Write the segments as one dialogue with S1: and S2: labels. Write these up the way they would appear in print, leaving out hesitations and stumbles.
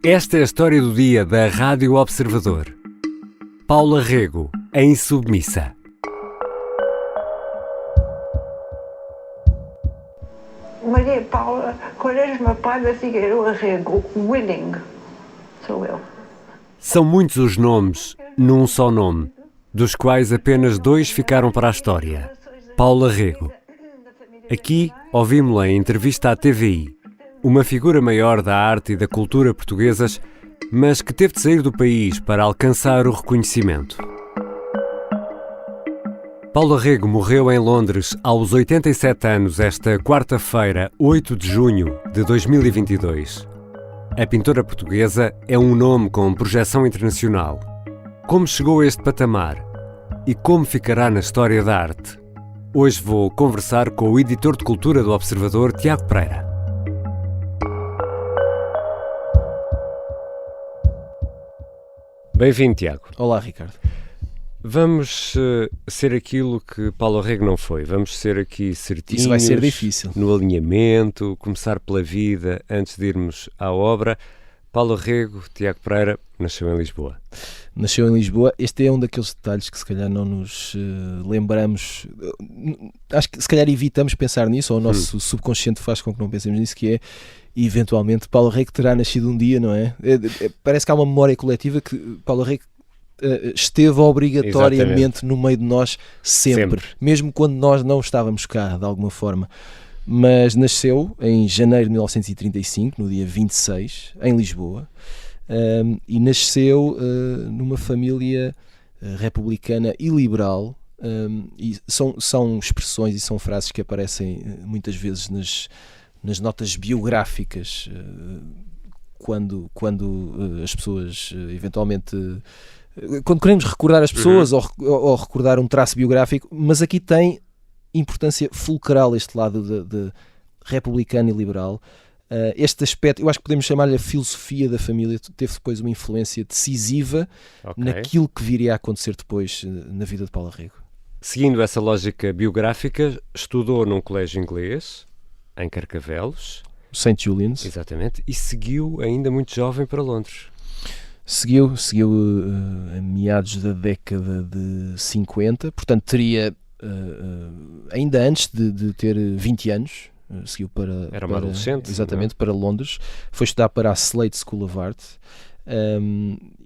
S1: Esta é a história do dia da Rádio Observador. Paula Rego, em Submissa.
S2: Maria Paula Quaresma Paiva Figueiredo Rego, Willing, sou eu.
S1: São muitos os nomes num só nome, dos quais apenas 2 ficaram para a história. Paula Rego. Aqui ouvimos-la em entrevista à TVI, uma figura maior da arte e da cultura portuguesas, mas que teve de sair do país para alcançar o reconhecimento. Paula Rego morreu em Londres aos 87 anos esta quarta-feira, 8 de junho de 2022. A pintora portuguesa é um nome com projeção internacional. Como chegou a este patamar? E como ficará na história da arte? Hoje vou conversar com o editor de cultura do Observador, Tiago Pereira. Bem-vindo, Tiago.
S3: Olá, Ricardo.
S1: Vamos ser aquilo que Paula Rego não foi. Vamos ser aqui certinhos.
S3: Isso vai ser difícil.
S1: No alinhamento, começar pela vida antes de irmos à obra. Paula Rego, Tiago Pereira, nasceu em Lisboa.
S3: Nasceu em Lisboa. Este é um daqueles detalhes que se calhar não nos lembramos. Acho que se calhar evitamos pensar nisso, ou o nosso subconsciente faz com que não pensemos nisso, que é, eventualmente, Paula Rego terá nascido um dia, não é? Parece que há uma memória coletiva que Paula Rego esteve obrigatoriamente
S1: Exatamente.
S3: no meio de nós sempre, mesmo quando nós não estávamos cá, de alguma forma. Mas nasceu em janeiro de 1935, no dia 26, em Lisboa, e nasceu numa família republicana e liberal, e são expressões e são frases que aparecem muitas vezes nas notas biográficas, quando as pessoas eventualmente... Quando queremos recordar as pessoas ou recordar um traço biográfico, mas aqui tem importância fulcral este lado de republicano e liberal. Este aspecto, eu acho que podemos chamar-lhe a filosofia da família, teve depois uma influência decisiva naquilo que viria a acontecer depois na vida de Paula Rego.
S1: Seguindo essa lógica biográfica, estudou num colégio inglês, em Carcavelos.
S3: St. Julian's.
S1: Exatamente, e seguiu ainda muito jovem para Londres.
S3: Seguiu a meados da década de 50, portanto teria, ainda antes de ter 20 anos, seguiu
S1: Era uma adolescente.
S3: Exatamente, para Londres, foi estudar para a Slade School of Art,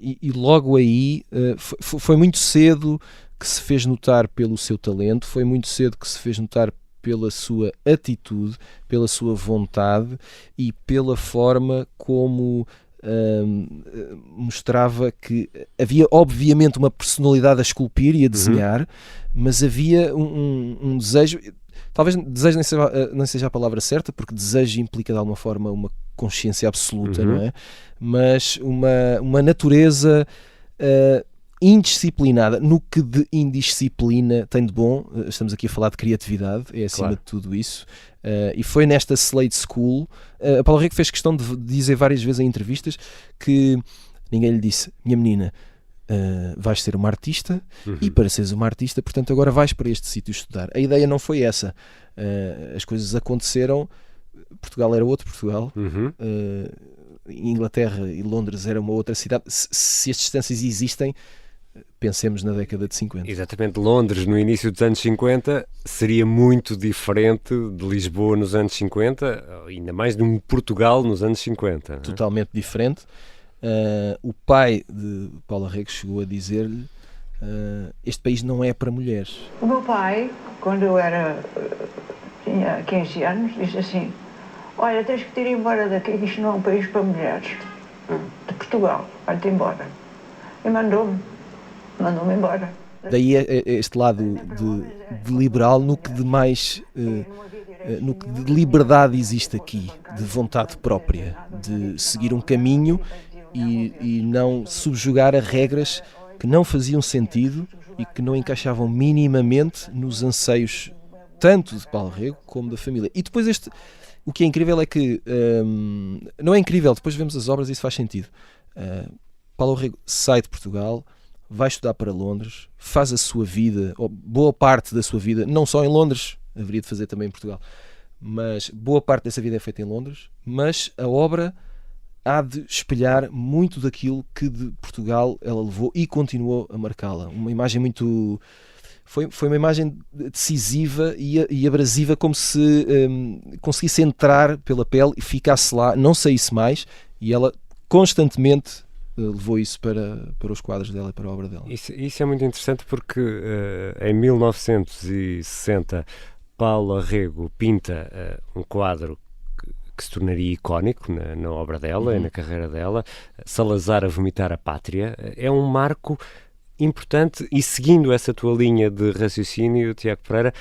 S3: e logo aí foi muito cedo que se fez notar pelo seu talento, foi muito cedo que se fez notar pela sua atitude, pela sua vontade e pela forma como mostrava que havia obviamente uma personalidade a esculpir e a desenhar, mas havia um desejo, talvez desejo nem seja a palavra certa, porque desejo implica de alguma forma uma consciência absoluta, não é? Mas uma natureza indisciplinada, no que de indisciplina tem de bom. Estamos aqui a falar de criatividade, é acima de tudo isso. E foi nesta Slade School, a Paula Rego fez questão de dizer várias vezes em entrevistas que ninguém lhe disse: minha menina, vais ser uma artista, e para seres uma artista, portanto agora vais para este sítio estudar. A ideia não foi essa. As coisas aconteceram, Portugal era outro Portugal, Inglaterra e Londres era uma outra cidade. Se as distâncias existem, pensemos na década de 50.
S1: Exatamente, Londres no início dos anos 50 seria muito diferente de Lisboa nos anos 50, ainda mais de um Portugal nos anos 50. Não é?
S3: Totalmente diferente. O pai de Paula Rego chegou a dizer-lhe: este país não é para mulheres.
S2: O meu pai, quando eu tinha 15 anos, disse assim: olha, tens que te ir embora daqui, que isto não é um país para mulheres. De Portugal, vai-te embora. E mandou-me embora.
S3: Daí este lado de liberal, no que de mais, no que de liberdade existe aqui, de vontade própria, de seguir um caminho e não subjugar a regras que não faziam sentido e que não encaixavam minimamente nos anseios tanto de Paula Rego como da família. E depois o que é incrível é que, não é incrível, depois vemos as obras e isso faz sentido. Paula Rego sai de Portugal, vai estudar para Londres, faz a sua vida, ou boa parte da sua vida, não só em Londres, haveria de fazer também em Portugal, mas boa parte dessa vida é feita em Londres, mas a obra há de espelhar muito daquilo que de Portugal ela levou e continuou a marcá-la. Uma imagem muito... Foi uma imagem decisiva e abrasiva, como se conseguisse entrar pela pele e ficasse lá, não saísse mais, e ela constantemente levou isso para os quadros dela e para a obra dela.
S1: Isso é muito interessante porque em 1960 Paula Rego pinta um quadro que se tornaria icónico na obra dela e na carreira dela, Salazar a vomitar a pátria. É um marco importante, e seguindo essa tua linha de raciocínio, Tiago Pereira,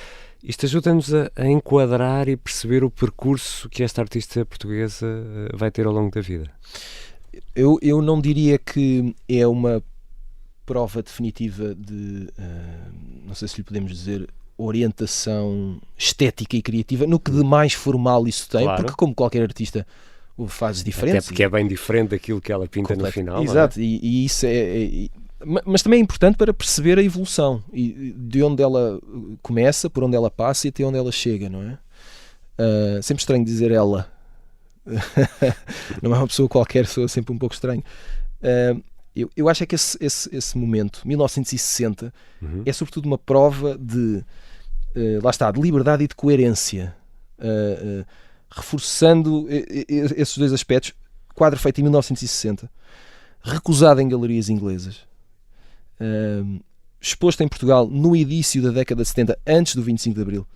S1: isto ajuda-nos a enquadrar e perceber o percurso que esta artista portuguesa vai ter ao longo da vida.
S3: Eu não diria que é uma prova definitiva de, não sei se lhe podemos dizer, orientação estética e criativa, no que de mais formal isso tem,
S1: Claro.
S3: porque como qualquer artista houve fases diferentes.
S1: Até porque é bem diferente daquilo que ela pinta no final.
S3: Exato,
S1: não é?
S3: e isso mas também é importante para perceber a evolução e de onde ela começa, por onde ela passa e até onde ela chega, não é? Sempre estranho dizer ela. Não é uma pessoa qualquer, soa sempre um pouco estranho. Eu acho é que esse momento, 1960, é sobretudo uma prova de, lá está, de liberdade e de coerência, reforçando esses dois aspectos. Quadro feito em 1960, recusado em galerias inglesas, exposto em Portugal no início da década de 70, antes do 25 de Abril,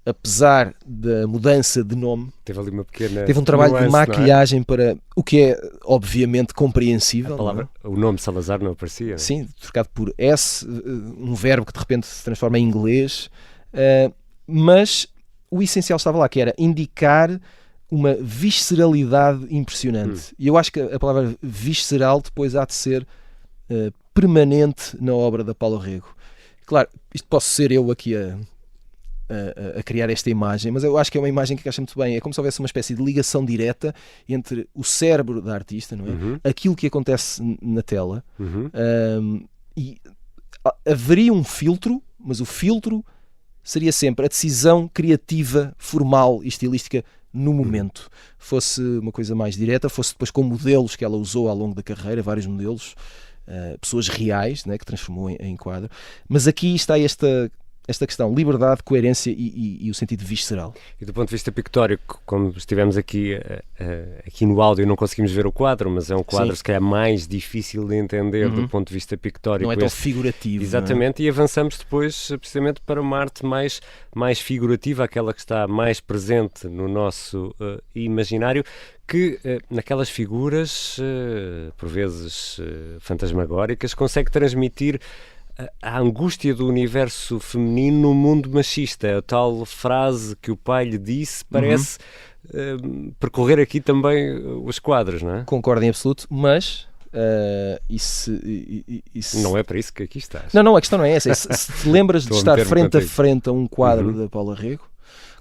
S3: apesar da mudança de nome.
S1: Teve ali uma pequena
S3: Teve um trabalho
S1: nuance,
S3: de maquilhagem para o que é obviamente compreensível.
S1: A palavra,
S3: não é?
S1: o nome Salazar não aparecia. Não é?
S3: Sim, trocado por S, um verbo que de repente se transforma em inglês, mas o essencial estava lá, que era indicar uma visceralidade impressionante. E eu acho que a palavra visceral depois há de ser permanente na obra da Paula Rego. Claro, isto posso ser eu aqui a criar esta imagem, mas eu acho que é uma imagem que encaixa muito bem. É como se houvesse uma espécie de ligação direta entre o cérebro da artista, não é? Aquilo que acontece na tela, e haveria um filtro, mas o filtro seria sempre a decisão criativa, formal e estilística no momento. Fosse uma coisa mais direta, fosse depois com modelos que ela usou ao longo da carreira, vários modelos, pessoas reais, né, que transformou em quadro. Mas aqui está esta questão, liberdade, coerência e o sentido visceral.
S1: E do ponto de vista pictórico, como estivemos aqui no áudio, não conseguimos ver o quadro, mas é um quadro se calhar mais difícil de entender do ponto de vista pictórico.
S3: Não é tão figurativo.
S1: Exatamente, e avançamos depois precisamente para uma arte mais figurativa, aquela que está mais presente no nosso imaginário, que naquelas figuras, por vezes fantasmagóricas, consegue transmitir a angústia do universo feminino no mundo machista. A tal frase que o pai lhe disse parece percorrer aqui também os quadros, não é?
S3: Concordo em absoluto, mas isso
S1: não é para isso que aqui estás.
S3: Não, a questão não é essa. Se te lembras de estar frente
S1: contigo.
S3: a frente a um quadro da Paula Rego,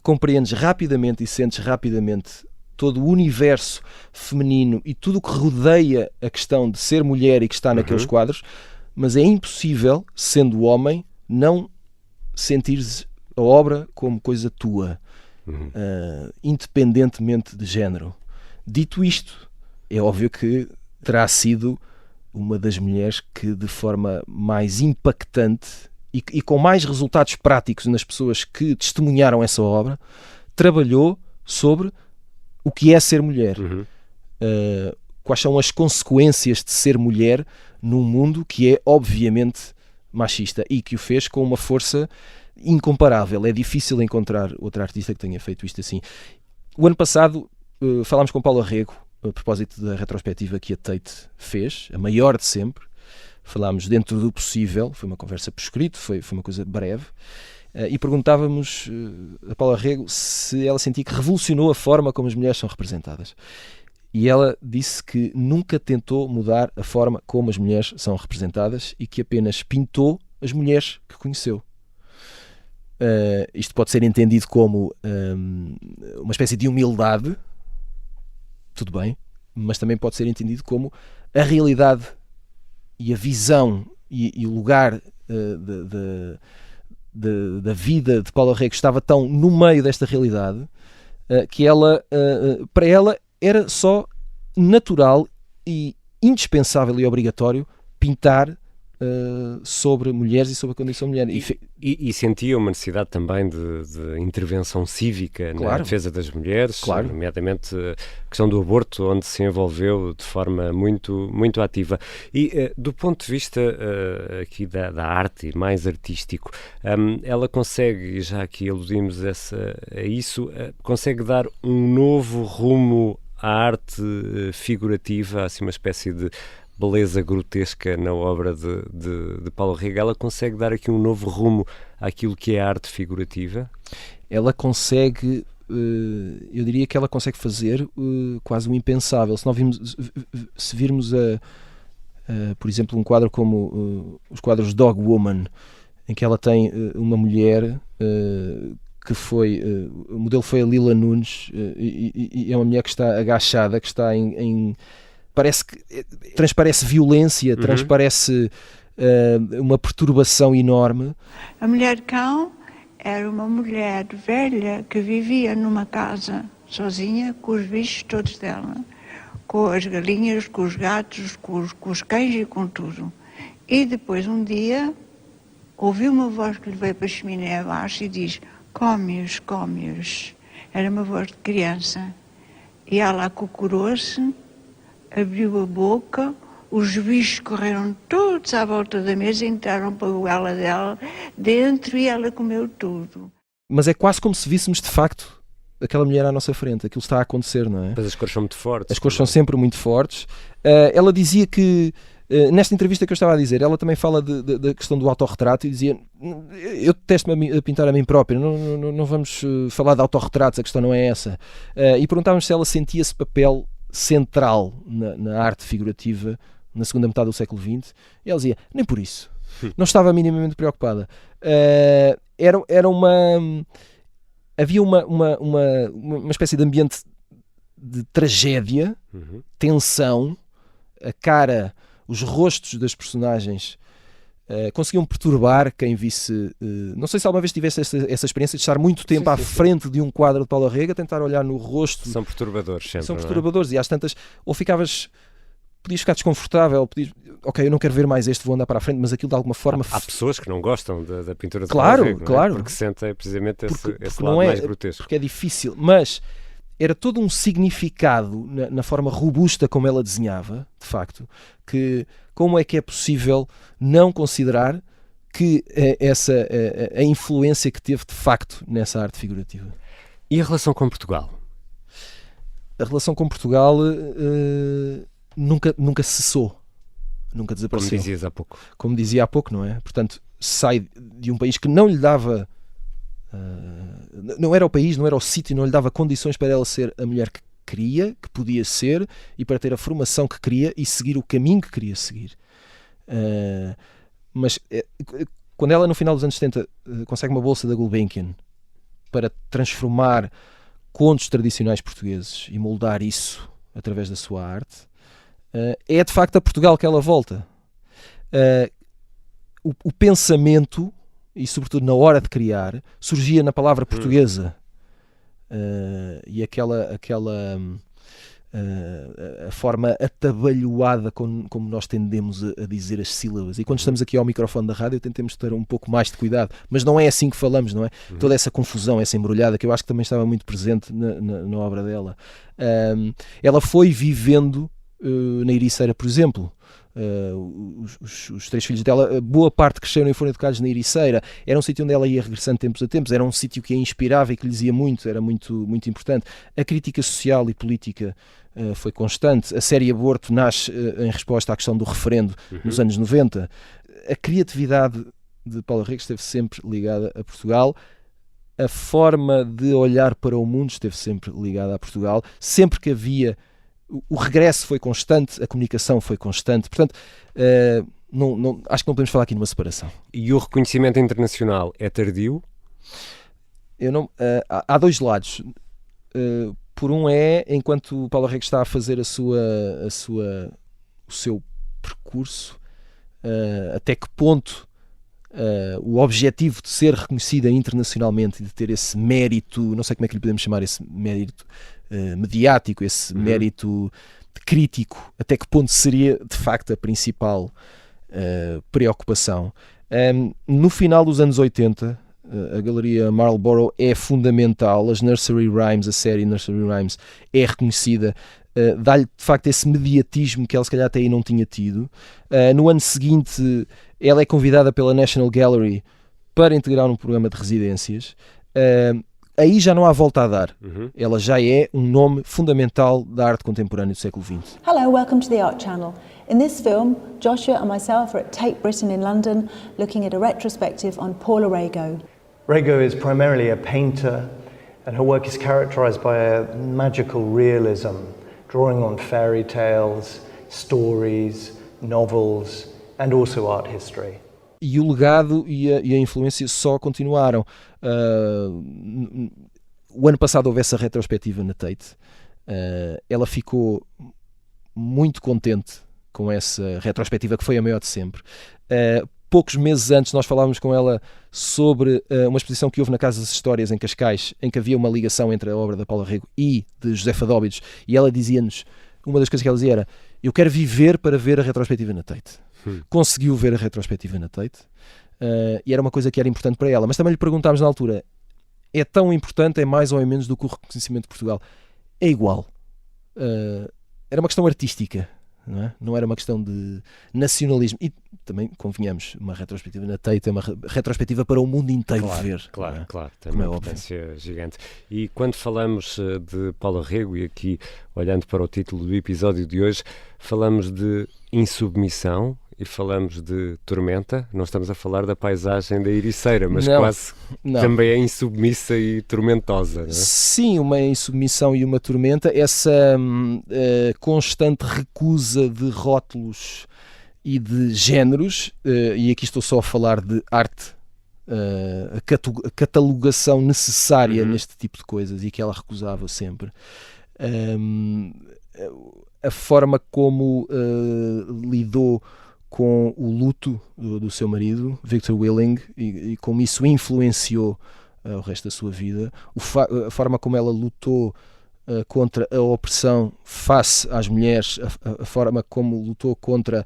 S3: compreendes rapidamente e sentes rapidamente todo o universo feminino e tudo o que rodeia a questão de ser mulher e que está naqueles quadros, mas é impossível, sendo homem, não sentires a obra como coisa tua, independentemente de género. Dito isto, é óbvio que terá sido uma das mulheres que, de forma mais impactante e com mais resultados práticos nas pessoas que testemunharam essa obra, trabalhou sobre o que é ser mulher. Quais são as consequências de ser mulher num mundo que é obviamente machista e que o fez com uma força incomparável. É difícil encontrar outra artista que tenha feito isto assim. O ano passado falámos com Paula Rego a propósito da retrospectiva que a Tate fez, a maior de sempre. Falámos dentro do possível, foi uma conversa por escrito, foi uma coisa breve, e perguntávamos a Paula Rego se ela sentia que revolucionou a forma como as mulheres são representadas. E ela disse que nunca tentou mudar a forma como as mulheres são representadas e que apenas pintou as mulheres que conheceu. Isto pode ser entendido como uma espécie de humildade, tudo bem, mas também pode ser entendido como a realidade e a visão e o lugar da vida de Paula Rego estava tão no meio desta realidade que ela, para ela, era só natural e indispensável e obrigatório pintar sobre mulheres e sobre a condição de mulher.
S1: E sentia uma necessidade também de intervenção cívica na defesa das mulheres, nomeadamente a questão do aborto, onde se envolveu de forma muito, muito ativa. E do ponto de vista aqui da arte, mais artístico, ela consegue, e já aqui aludimos a isso, consegue dar um novo rumo à arte figurativa, assim uma espécie de beleza grotesca na obra de Paulo Rega. Ela consegue dar aqui um novo rumo àquilo que é a arte figurativa?
S3: Ela consegue, eu diria que ela consegue fazer quase o impensável. Se virmos, por exemplo, um quadro como os quadros Dog Woman, em que ela tem uma mulher que foi, o modelo foi a Lila Nunes, e é uma mulher que está agachada, que está parece que transparece violência, transparece uma perturbação enorme.
S2: A mulher cão era uma mulher velha que vivia numa casa sozinha, com os bichos todos dela, com as galinhas, com os gatos, com os cães e com tudo. E depois um dia ouviu uma voz que lhe veio para a chaminé abaixo e diz: come-os, come-os. Era uma voz de criança. E ela acocorou-se, abriu a boca, os bichos correram todos à volta da mesa, entraram para a goela dela dentro e ela comeu tudo.
S3: Mas é quase como se víssemos de facto aquela mulher à nossa frente. Aquilo está a acontecer, não é?
S1: Mas as cores são muito fortes.
S3: As cores são sempre muito fortes. Ela dizia que, nesta entrevista que eu estava a dizer, ela também fala da questão do autorretrato e dizia: eu detesto-me a pintar a mim própria, não vamos falar de autorretratos, a questão não é essa. E perguntávamos se ela sentia esse papel central na arte figurativa na segunda metade do século XX, e ela dizia: nem por isso, não estava minimamente preocupada. Havia uma espécie de ambiente de tragédia, tensão, a cara, os rostos das personagens conseguiam perturbar quem visse. Não sei se alguma vez tivesse essa experiência de estar muito tempo à frente de um quadro de Paulo Rega, tentar olhar no rosto.
S1: São perturbadores sempre.
S3: São perturbadores, e às tantas, ou podias ficar desconfortável, ok, eu não quero ver mais este, vou andar para a frente, mas aquilo de alguma forma...
S1: Há pessoas que não gostam da pintura de Paulo Rega,
S3: claro.
S1: Porque sentem precisamente esse
S3: lado
S1: mais grotesco.
S3: Porque é difícil, mas era todo um significado na forma robusta como ela desenhava, de facto, que como é que é possível não considerar que a influência que teve de facto nessa arte figurativa.
S1: E a relação com Portugal?
S3: A relação com Portugal nunca cessou, nunca desapareceu.
S1: Como dizias há pouco.
S3: Como dizia há pouco, não é? Portanto, sai de um país que não lhe dava... não era o país, não era o sítio, não lhe dava condições para ela ser a mulher que queria, que podia ser, e para ter a formação que queria e seguir o caminho que queria seguir. Mas quando ela no final dos anos 70 consegue uma bolsa da Gulbenkian para transformar contos tradicionais portugueses e moldar isso através da sua arte, é de facto a Portugal que ela volta. O pensamento, e sobretudo na hora de criar, surgia na palavra portuguesa. E a forma atabalhoada como nós tendemos a dizer as sílabas. E quando estamos aqui ao microfone da rádio tentemos ter um pouco mais de cuidado, mas não é assim que falamos, não é? Toda essa confusão, essa embrulhada, que eu acho que também estava muito presente na obra dela. Ela foi vivendo na Ericeira, por exemplo. Os três filhos dela, boa parte cresceram e foram educados na Ericeira. Era um sítio onde ela ia regressando tempos a tempos, era um sítio que a inspirava e que lhe dizia muito, era muito, muito importante. A crítica social e política foi constante. A série Aborto nasce em resposta à questão do referendo nos anos 90. A criatividade de Paulo Rega esteve sempre ligada a Portugal. A forma de olhar para o mundo esteve sempre ligada a Portugal. Sempre que havia... O regresso foi constante, a comunicação foi constante. Portanto, acho que não podemos falar aqui numa separação.
S1: E o reconhecimento internacional é tardio?
S3: Há dois lados. Por um enquanto o Paulo Rega está a fazer o seu percurso, até que ponto o objetivo de ser reconhecida internacionalmente e de ter esse mérito, não sei como é que lhe podemos chamar, esse mérito mediático, esse mérito crítico, até que ponto seria de facto a principal preocupação. No final dos anos 80, a Galeria Marlborough é fundamental, as Nursery Rhymes, a série Nursery Rhymes é reconhecida, dá-lhe de facto esse mediatismo que ela se calhar até aí não tinha tido. No ano seguinte ela é convidada pela National Gallery para integrar um programa de residências. Aí já não há volta a dar. Ela já é um nome fundamental da arte contemporânea do século XX.
S4: Hello, welcome to the Art Channel. In this film, Joshua and myself are at Tate Britain in London looking at a retrospective on Paula Rego.
S5: Rego is primarily a painter, and her work is characterized by a magical realism, drawing on fairy tales, stories, novels, and also art history.
S3: E o legado e a influência só continuaram. O ano passado houve essa retrospectiva na Tate. Ela ficou muito contente com essa retrospectiva, que foi a maior de sempre. Poucos meses antes nós falávamos com ela sobre uma exposição que houve na Casa das Histórias em Cascais, em que havia uma ligação entre a obra da Paula Rego e de José Fadóbidos, e ela dizia-nos, uma das coisas que ela dizia era: eu quero viver para ver a retrospectiva na Tate. Conseguiu ver a retrospectiva na Tate, e era uma coisa que era importante para ela, mas também lhe perguntámos na altura: é tão importante, é mais ou é menos do que o reconhecimento de Portugal? É igual. Era uma questão artística, não é? Não era uma questão de nacionalismo. E também, convenhamos, uma retrospectiva na Tate é uma retrospectiva para o mundo inteiro ver.
S1: Claro, tem uma importância gigante. E quando falamos de Paula Rego, e aqui olhando para o título do episódio de hoje, falamos de insubmissão e falamos de tormenta. Não estamos a falar da paisagem da Ericeira, mas não. Também é insubmissa e tormentosa, não é? Sim,
S3: uma insubmissão e uma tormenta. Essa constante recusa de rótulos e de géneros, e aqui estou só a falar de arte, a catalogação necessária neste tipo de coisas, e que ela recusava sempre. A forma como lidou com o luto do seu marido, Victor Willing, e como isso influenciou o resto da sua vida, a forma como ela lutou contra a opressão face às mulheres, a forma como lutou contra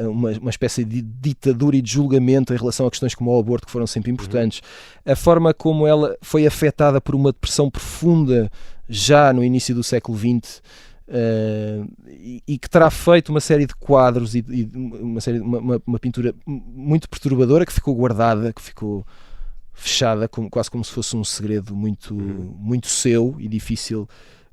S3: uma espécie de ditadura e de julgamento em relação a questões como o aborto, que foram sempre importantes, a forma como ela foi afetada por uma depressão profunda já no início do século XX, e que terá feito uma série de quadros e uma pintura muito perturbadora, que ficou guardada, que ficou fechada, quase como se fosse um segredo muito seu e difícil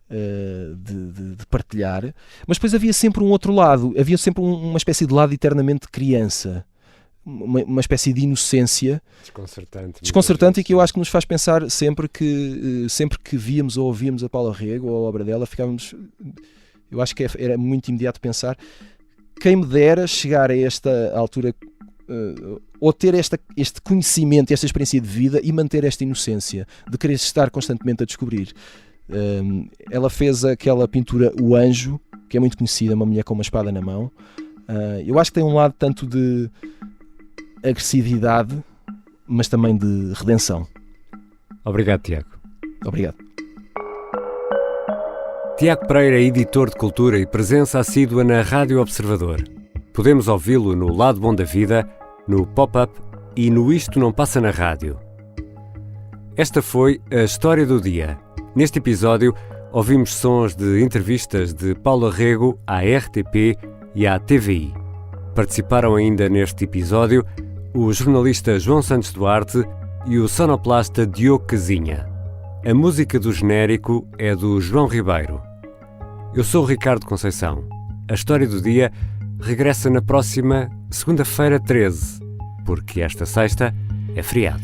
S3: de partilhar. Mas depois havia sempre um outro lado, havia sempre uma espécie de lado eternamente criança, uma espécie de inocência desconcertante, e que eu acho que nos faz pensar sempre que víamos ou ouvíamos a Paula Rego ou a obra dela, ficávamos, eu acho que era muito imediato pensar: quem me dera chegar a esta altura, ou ter este conhecimento, esta experiência de vida, e manter esta inocência de querer estar constantemente a descobrir. Ela fez aquela pintura O Anjo, que é muito conhecida, uma mulher com uma espada na mão. Eu acho que tem um lado tanto de agressividade, mas também de redenção.
S1: Obrigado, Tiago.
S3: Obrigado.
S1: Tiago Pereira é editor de cultura e presença assídua na Rádio Observador. Podemos ouvi-lo no Lado Bom da Vida, no Pop-Up e no Isto Não Passa na Rádio. Esta foi a História do Dia. Neste episódio, ouvimos sons de entrevistas de Paula Rego à RTP e à TVI. Participaram ainda neste episódio o jornalista João Santos Duarte e o sonoplasta Diogo Casinha. A música do genérico é do João Ribeiro. Eu sou o Ricardo Conceição. A História do Dia regressa na próxima segunda-feira 13, porque esta sexta é feriado.